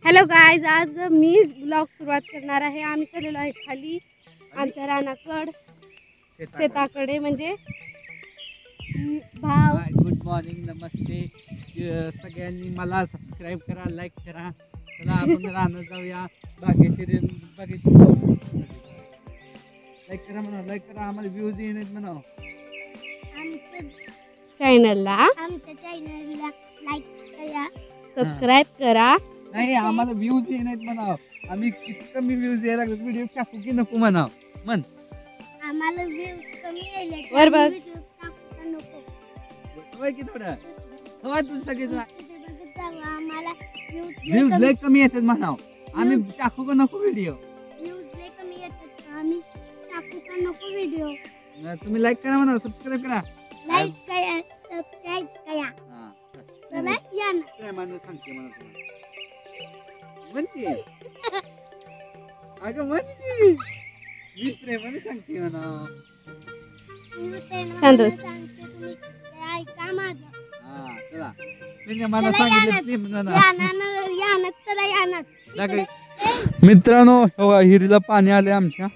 Hello guys, आज मी blog सुरुवात करणार आहे. आम्ही चाललेलो आहे खाली आमच्या रानाकड शेताकडे, म्हणजे भाव. गुड मॉर्निंग, नमस्ते सगळ्यांनी. मला सबस्क्राईब करा, लाईक करा. चला आपण रानात जाऊया. बागेश्री लाईक करा म्हणा, लाईक करा. आम्हाला व्ह्यूज येत म्हणा. आमच्या चॅनलला लाईक करा, सबस्क्राईब करा. नाही, आम्हाला व्ह्यूज येत म्हणा. आम्ही किती कमी व्ह्यूज यायला लागलो, व्हिडिओ टाकू की नको म्हणा. म्हण आम्हाला व्ह्यूज कमी यायले वर बघ. की थोडं हवा तू सगळे आम्हाला व्ह्यूज लय कमी येतात म्हणाव. आम्ही टाकू का नको व्हिडिओ? व्ह्यूज लय कमी येतात, आम्ही टाकू का नको व्हिडिओ? तुम्ही लाईक करा म्हणा, सबस्क्राईब करा. लाईक करा, सबस्क्राईब करा. चला या ना. प्रेमाने सांगते मला तुला. म्हणते अगं म्हणते मी प्रेमाने सांगते म्हणा. शांत सांगते, तुम्ही ऐका माझं. हा चला, म्हणजे मला सांगितलं प्रेम म्हणा. मित्रांनो, हिरीला पाणी आले आमच्या.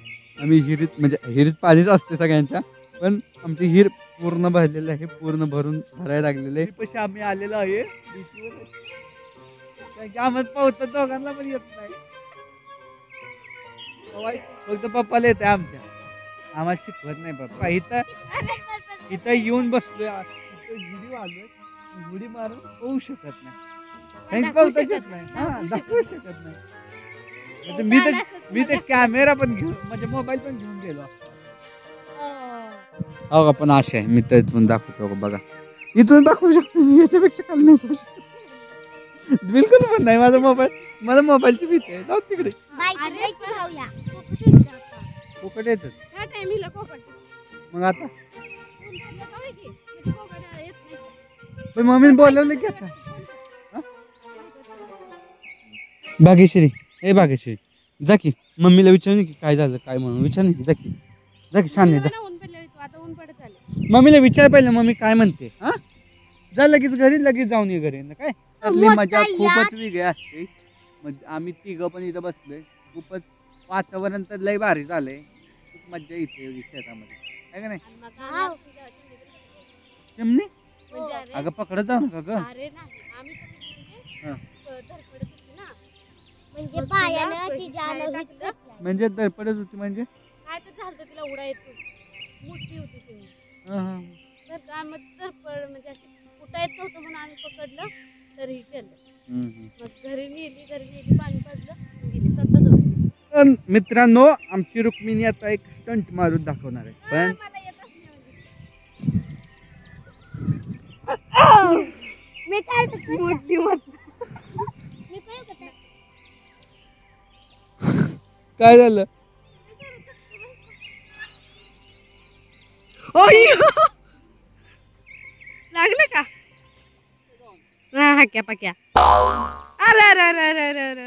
आम्ही हिरीत, म्हणजे हिरीत पाणीच असते सगळ्यांच्या, पण आमची हिर पूर्ण भरलेलं आहे. पूर्ण भरायला लागलेलं आहे. पशी आम्ही आलेलो आहे आम्हाला पावतात दोघांना पण येत नाही. फक्त पप्पाला येत आहे आमच्या. आम्हाला शिकवत नाही पप्पा. इथं येऊन बसलोय, इथं आलोय, उडी मारून पोहू शकत नाही, पोहता शकत नाही. हा, दाखवू शकत नाही. मी तर कॅमेरा पण घेऊन, म्हणजे मोबाईल पण घेऊन गेलो. हो का, पण आशा आहे. मी तर इथून दाखवतो बघा. इथून दाखवू शकतो, याच्यापेक्षा खाली नाही जाऊ शकत. बिलकुल पण नाही. मला मोबाईलची भीती आहे. जाऊ तिकडे. कोकट येतात मग आता. पण मम्मीने बोलवलं की आता. भाग्यश्री, ए भाग्यश्री, जा की मम्मीला विचारून की काय झालं, काय म्हणून विचार नाही. जा की शाने जा. मम्मीला विचार पाहिजे, मम्मी काय म्हणते. हा, जा लगेच घरी, लगेच जाऊन ये घरी. काय त्यातली मजा खूपच वेगळी असते. म्हणजे आम्ही तिघं पण इथं बसलोय. खूपच वातावरण तर लय भारी झालंय. खूप मजा येते शेतामध्ये, आहे का नाही? चिमणी अगं पकडत जाऊ नका ग. म्हणजे धडपडत होती. म्हणजे काय तर झालं, तिला उडा येत मोठी होती ती. तर काय मग धडपड, म्हणजे अशी उठा येत नव्हतं म्हणून आम्ही पकडलं, तरीही केलं. मग घरी नेली, पाणी पाजलं, गेली स्वतःच उडली. मित्रांनो, आमची रुक्मिणी आता एक स्टंट मारून दाखवणार आहे. पण मी काय मोठी मत. मी काय करते? काय झालं? लागलं का? हा, हाक्या पाक्या. अरे अरे अरे अरे अरे अरे.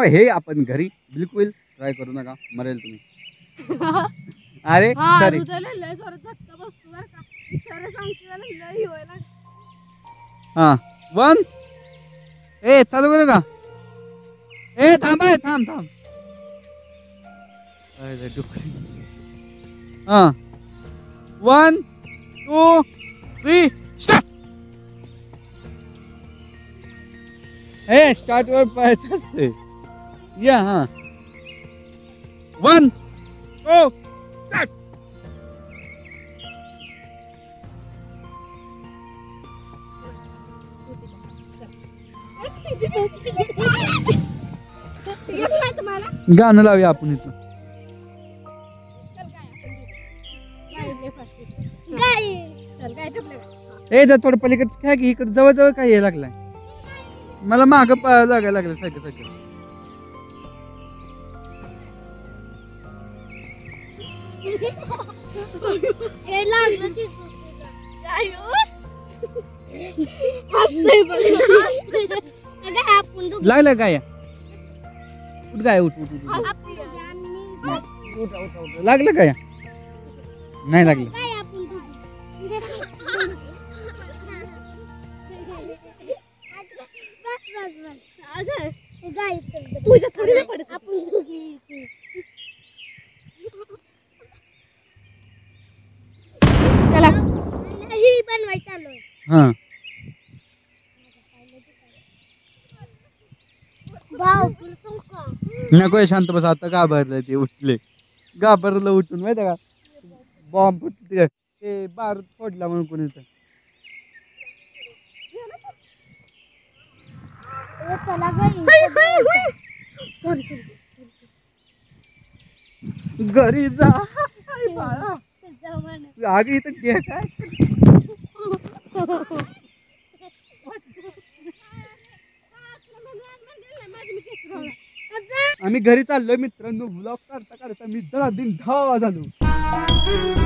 हे आपण घरी बिलकुल ट्राय करू नका, मरेल तुम्ही. अरे सॉरी. लय जोरात झटका बसतो बरं का. खरं सांगते, मला लय व्हायला. हा, 1. ए चालू करू का? ए थांब, थांब. हा, 1 2 3 स्टार्ट. हे स्टार्ट वर पाहायचं असते. या, हा, 1 2 स्टार्ट. गाणं लावूया आपण इथं. ए जा थोडं पलीकडे काय की इकडे जवळ काय यायला लागलाय. मला माग लागायला लागलं सायकल. आयो. हसतंय बघ. अगं आपण दोघं लागलं काय उठ काय उठ उठ उठ उठ. हसतंय. उठ उठ उठ लागलं काय नाही लागलं काय आपण दोघी बस बस बस अगं गाय चल तुझ्या थोडी नाही पडत. आपण दोघी चला ही बनवाय चालू आहे. हा भाऊ तुला सांगू का नको शांत बस आता घाबरलं ते उठले घाबरलं उठून माहिती का बॉम्ब फुटले ते बारूद फोडला म्हणून कोणी तर ए, चला गं सॉरी सॉरी. घरी जा आई बाळा. आगे इथं घे काय आम्ही घरी चाललोय मित्रांनो ब्लॉग काढता काढता मी दिन धावा झालो.